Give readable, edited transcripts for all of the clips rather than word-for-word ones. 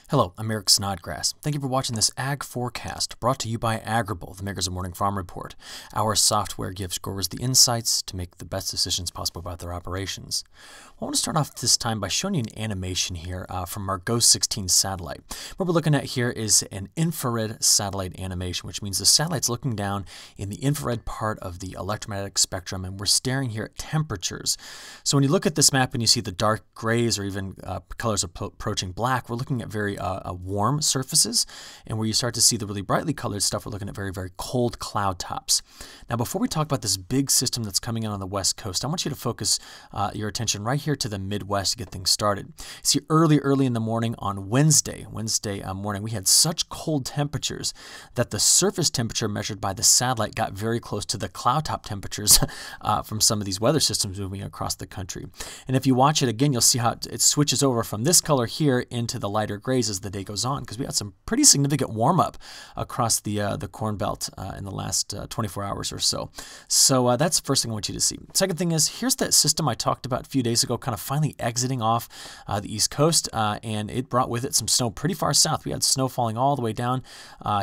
Hello, I'm Eric Snodgrass. Thank you for watching this Ag Forecast brought to you by Agrible, the makers of Morning Farm Report. Our software gives growers the insights to make the best decisions possible about their operations. I want to start off this time by showing you an animation here from our GOES 16 satellite. What we're looking at here is an infrared satellite animation, which means the satellite's looking down in the infrared part of the electromagnetic spectrum, and we're staring here at temperatures. So when you look at this map and you see the dark grays or even colors approaching black, we're looking at very warm surfaces, and where you start to see the really brightly colored stuff, we're looking at very, very cold cloud tops. Now, before we talk about this big system that's coming in on the west coast, I want you to focus your attention right here to the Midwest to get things started. See, early in the morning on Wednesday morning, we had such cold temperatures that the surface temperature measured by the satellite got very close to the cloud top temperatures from some of these weather systems moving across the country. And if you watch it again, you'll see how it switches over from this color here into the lighter grays as the day goes on, because we had some pretty significant warm-up across the Corn Belt in the last 24 hours or so. So that's the first thing I want you to see. Second thing is, here's that system I talked about a few days ago, kind of finally exiting off the East Coast, and it brought with it some snow pretty far south. We had snow falling all the way down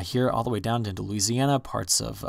here, all the way down into Louisiana, parts of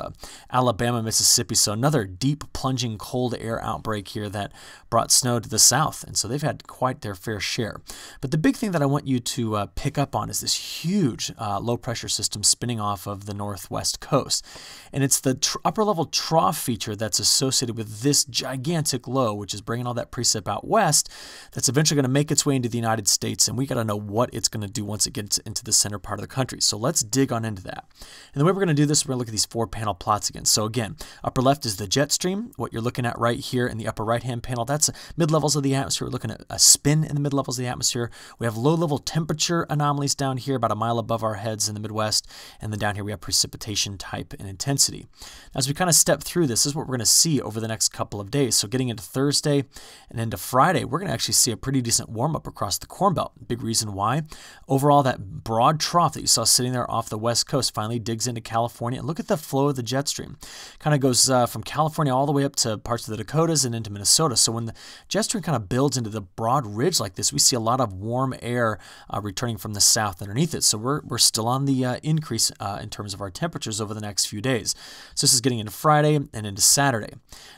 Alabama, Mississippi. So another deep, plunging cold air outbreak here that brought snow to the south, and so they've had quite their fair share. But the big thing that I want you to pick up on is this huge low-pressure system spinning off of the northwest coast. And it's the upper-level trough feature that's associated with this gigantic low, which is bringing all that precip out west, that's eventually going to make its way into the United States, and we got to know what it's going to do once it gets into the center part of the country. So let's dig on into that. And the way we're going to do this, we're going to look at these four-panel plots again. So again, upper left is the jet stream. What you're looking at right here in the upper right-hand panel, that's mid-levels of the atmosphere. We're looking at a spin in the mid-levels of the atmosphere. We have low-level temperature anomalies down here about a mile above our heads in the Midwest, and then down here we have precipitation type and intensity. As we kind of step through this is what we're going to see over the next couple of days. So getting into Thursday and into Friday, we're going to actually see a pretty decent warm-up across the Corn Belt. Big reason why. Overall, that broad trough that you saw sitting there off the west coast finally digs into California. And look at the flow of the jet stream. Kind of goes from California all the way up to parts of the Dakotas and into Minnesota. So when the jet stream kind of builds into the broad ridge like this, we see a lot of warm air returning from the south underneath it. So we're still on the increase in terms of our temperatures over the next few days. So this is getting into Friday and into Saturday.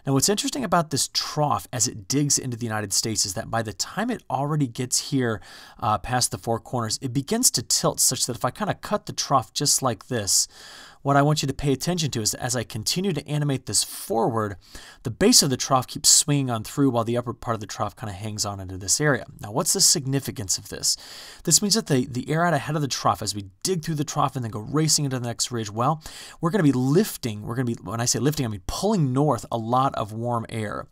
Now what's interesting about this trough as it digs into the United States is that by the time it already gets here past the Four Corners, it begins to tilt such that if I kind of cut the trough just like this, what I want you to pay attention to is that as I continue to animate this forward, the base of the trough keeps swinging on through while the upper part of the trough kind of hangs on into this area. Now, what's the significance of this? This means that the air out ahead of the trough, as we dig through the trough and then go racing into the next ridge, well, we're going to be lifting. When I say lifting, I mean pulling north a lot of warm air.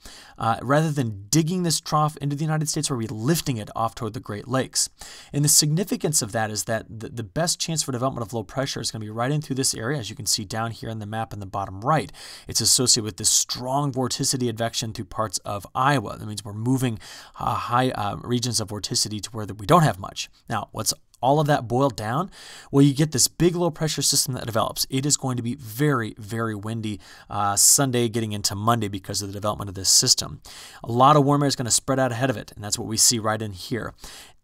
Rather than digging this trough into the United States, we're lifting it off toward the Great Lakes. And the significance of that is that the best chance for development of low pressure is going to be right in through this area. As you can see down here in the map in the bottom right, it's associated with this strong vorticity advection through parts of Iowa. That means we're moving high regions of vorticity to where we don't have much. Now, what's all of that boiled down? Well, you get this big low pressure system that develops. It is going to be very, very windy Sunday getting into Monday because of the development of this system. A lot of warm air is going to spread out ahead of it, and that's what we see right in here.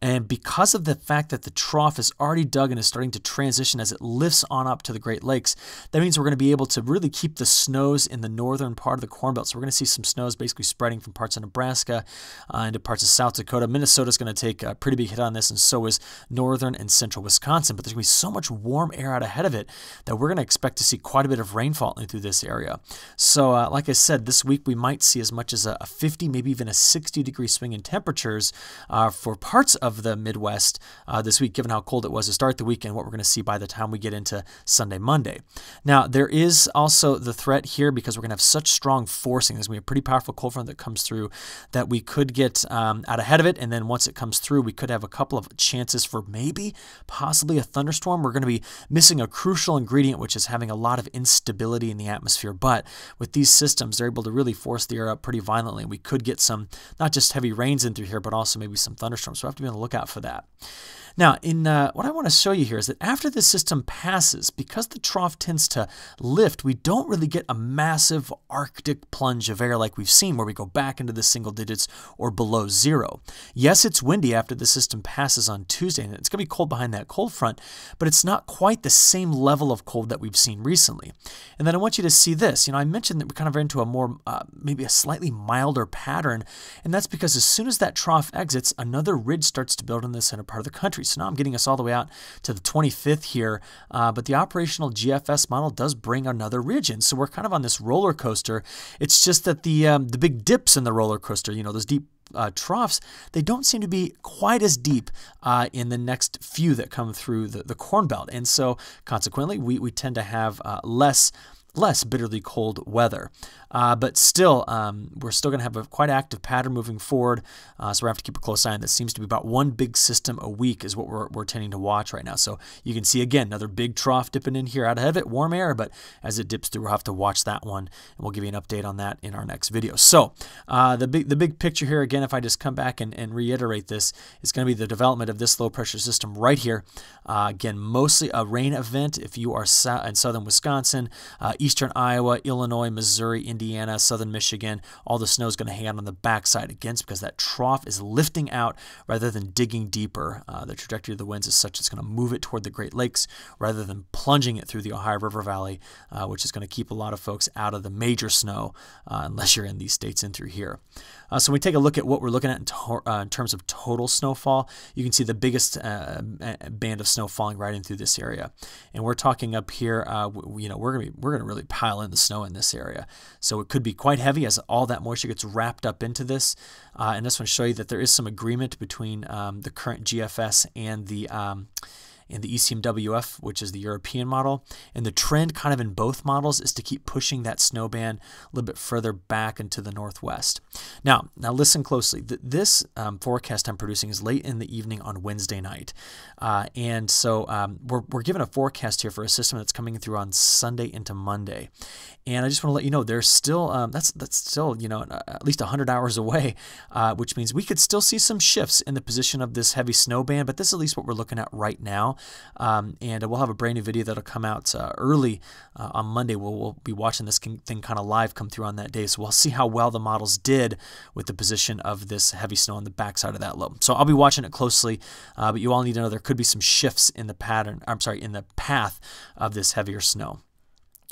And because of the fact that the trough is already dug and is starting to transition as it lifts on up to the Great Lakes, that means we're going to be able to really keep the snows in the northern part of the Corn Belt. So we're going to see some snows basically spreading from parts of Nebraska into parts of South Dakota. Minnesota is going to take a pretty big hit on this, and so is northern and central Wisconsin. But there's going to be so much warm air out ahead of it that we're going to expect to see quite a bit of rainfall through this area. So like I said, this week we might see as much as a 50, maybe even a 60-degree swing in temperatures for parts of the Midwest this week, given how cold it was to start the week and what we're going to see by the time we get into Sunday, Monday. Now, there is also the threat here because we're going to have such strong forcing. There's going to be a pretty powerful cold front that comes through that we could get out ahead of it, and then once it comes through, we could have a couple of chances for possibly a thunderstorm. We're going to be missing a crucial ingredient, which is having a lot of instability in the atmosphere. But with these systems, they're able to really force the air up pretty violently. We could get some, not just heavy rains in through here, but also maybe some thunderstorms. So we have to be on the lookout for that. Now, what I want to show you here is that after this system passes, because the trough tends to lift, we don't really get a massive Arctic plunge of air like we've seen where we go back into the single digits or below zero. Yes, it's windy after the system passes on Tuesday, and it's going to be cold behind that cold front, but it's not quite the same level of cold that we've seen recently. And then I want you to see this. I mentioned that we're kind of into a more, maybe a slightly milder pattern, and that's because as soon as that trough exits, another ridge starts to build in the center part of the country. So now I'm getting us all the way out to the 25th here, but the operational GFS model does bring another ridge in. So we're kind of on this roller coaster. It's just that the big dips in the roller coaster, those deep troughs, they don't seem to be quite as deep in the next few that come through the Corn Belt. And so consequently, we tend to have less bitterly cold weather. But still, we're still going to have a quite active pattern moving forward, so we're going to have to keep a close eye on this. Seems to be about one big system a week is what we're tending to watch right now. So you can see, again, another big trough dipping in here out ahead of it, warm air, but as it dips through, we'll have to watch that one, and we'll give you an update on that in our next video. So the big picture here, again, if I just come back and reiterate this, is going to be the development of this low-pressure system right here. Again, mostly a rain event if you are in southern Wisconsin, eastern Iowa, Illinois, Missouri, Indiana, southern Michigan. All the snow is going to hang out on the backside again because that trough is lifting out rather than digging deeper. The trajectory of the winds is such it's going to move it toward the Great Lakes rather than plunging it through the Ohio River Valley, which is going to keep a lot of folks out of the major snow unless you're in these states in through here. So when we take a look at what we're looking at in terms of total snowfall, you can see the biggest band of snow falling right in through this area. And we're talking up here, we're going to really pile in the snow in this area. So it could be quite heavy as all that moisture gets wrapped up into this. And this one shows you that there is some agreement between the current GFS and the ECMWF, which is the European model. And the trend kind of in both models is to keep pushing that snow band a little bit further back into the northwest. Now listen closely. This forecast I'm producing is late in the evening on Wednesday night. And so we're given a forecast here for a system that's coming through on Sunday into Monday. And I just want to let you know there's still, that's still, at least 100 hours away, which means we could still see some shifts in the position of this heavy snow band, but this is at least what we're looking at right now. And we'll have a brand new video that'll come out early on Monday. We'll be watching this thing kind of live come through on that day. So we'll see how well the models did with the position of this heavy snow on the backside of that low. So I'll be watching it closely, but you all need to know there could be some shifts in the in the path of this heavier snow.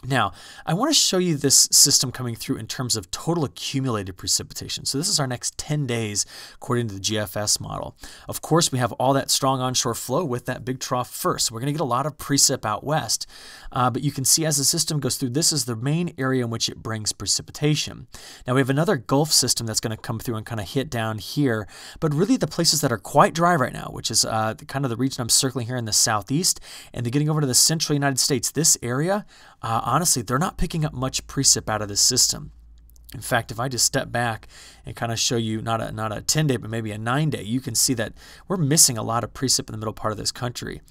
Now, I want to show you this system coming through in terms of total accumulated precipitation. So this is our next 10 days according to the GFS model. Of course, we have all that strong onshore flow with that big trough first. So we're going to get a lot of precip out west. But you can see as the system goes through, this is the main area in which it brings precipitation. Now, we have another Gulf system that's going to come through and kind of hit down here. But really the places that are quite dry right now, which is kind of the region I'm circling here in the southeast, and then getting over to the central United States, this area, honestly, they're not picking up much precip out of this system. In fact, if I just step back and kind of show you not a 10-day, but maybe a 9-day, you can see that we're missing a lot of precip in the middle part of this country.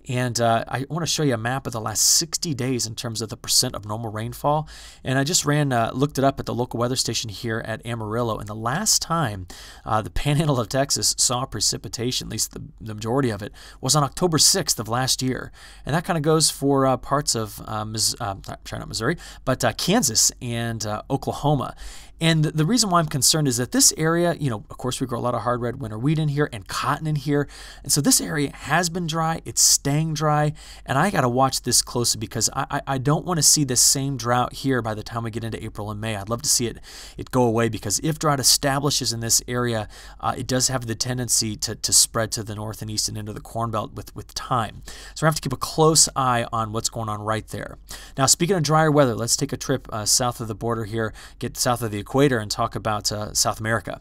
And I want to show you a map of the last 60 days in terms of the percent of normal rainfall. And I just looked it up at the local weather station here at Amarillo. And the last time the panhandle of Texas saw precipitation, at least the majority of it, was on October 6th of last year. And that kind of goes for parts of, not Missouri, but Kansas and Oklahoma. And the reason why I'm concerned is that this area, of course, we grow a lot of hard red winter wheat in here and cotton in here. And so this area has been dry. It's staying dry. And I got to watch this closely because I don't want to see this same drought here by the time we get into April and May. I'd love to see it go away because if drought establishes in this area, it does have the tendency to spread to the north and east and into the Corn Belt with time. So we have to keep a close eye on what's going on right there. Now, speaking of drier weather, let's take a trip south of the border here, get south of the equator and talk about South America.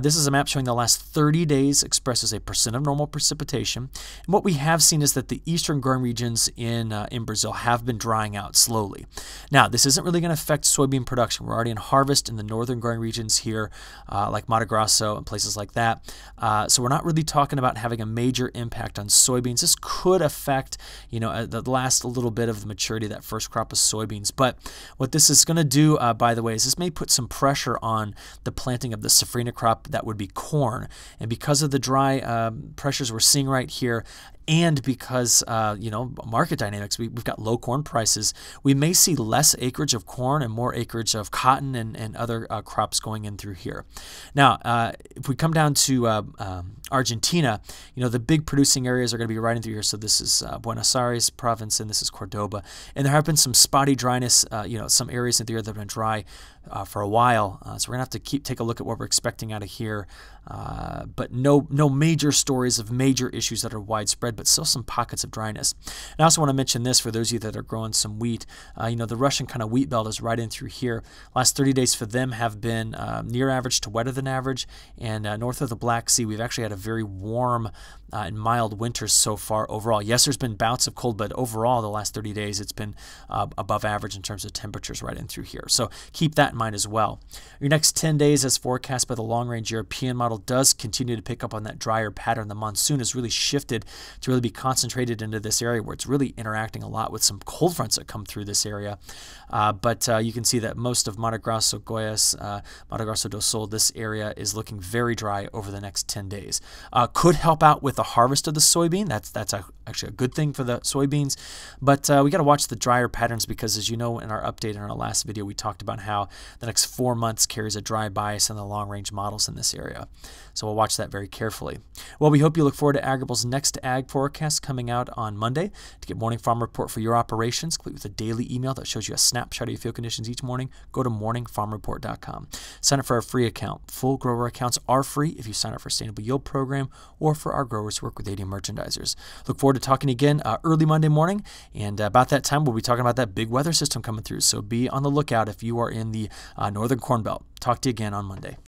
This is a map showing the last 30 days expresses a percent of normal precipitation. And what we have seen is that the eastern growing regions in Brazil have been drying out slowly. Now, this isn't really going to affect soybean production. We're already in harvest in the northern growing regions here, like Mato Grosso and places like that. So we're not really talking about having a major impact on soybeans. This could affect, the last little bit of the maturity of that first crop of soybeans. But what this is going to do, by the way, is this may put some pressure on the planting of the safrinha crop that would be corn. And because of the dry pressures we're seeing right here, and because, market dynamics, we've got low corn prices, we may see less acreage of corn and more acreage of cotton and other crops going in through here. Now, if we come down to Argentina, the big producing areas are going to be right in through here. So this is Buenos Aires province, and this is Cordoba. And there have been some spotty dryness, some areas in the area that have been dry for a while. So we're going to have to take a look at what we're expecting out of here. But no major stories of major issues that are widespread, but still some pockets of dryness. And I also want to mention this for those of you that are growing some wheat. The Russian kind of wheat belt is right in through here. Last 30 days for them have been near average to wetter than average. And north of the Black Sea, we've actually had a very warm and mild winters so far overall. Yes, there's been bouts of cold, but overall the last 30 days it's been above average in terms of temperatures right in through here. So keep that in mind as well. Your next 10 days, as forecast by the long-range European model, does continue to pick up on that drier pattern. The monsoon has really shifted to really be concentrated into this area where it's really interacting a lot with some cold fronts that come through this area. But you can see that most of Mato Grosso, Goiás, Mato Grosso do Sul, this area is looking very dry over the next 10 days. Could help out with the harvest of the soybean. That's actually a good thing for the soybeans. But we got to watch the drier patterns because, as you know, in our update in our last video, we talked about how the next 4 months carries a dry bias in the long-range models in this area. So we'll watch that very carefully. Well, we hope you look forward to Agrible's next ag forecast coming out on Monday. To get morning farm report for your operations, click with a daily email that shows you a snapshot of your field conditions each morning. Go to morningfarmreport.com. Sign up for our free account. Full grower accounts are free if you sign up for Sustainable Yield Program or for our growers who work with 80 merchandisers. Look forward to talking again early Monday morning, and about that time we'll be talking about that big weather system coming through. So be on the lookout if you are in the northern Corn Belt. Talk to you again on Monday.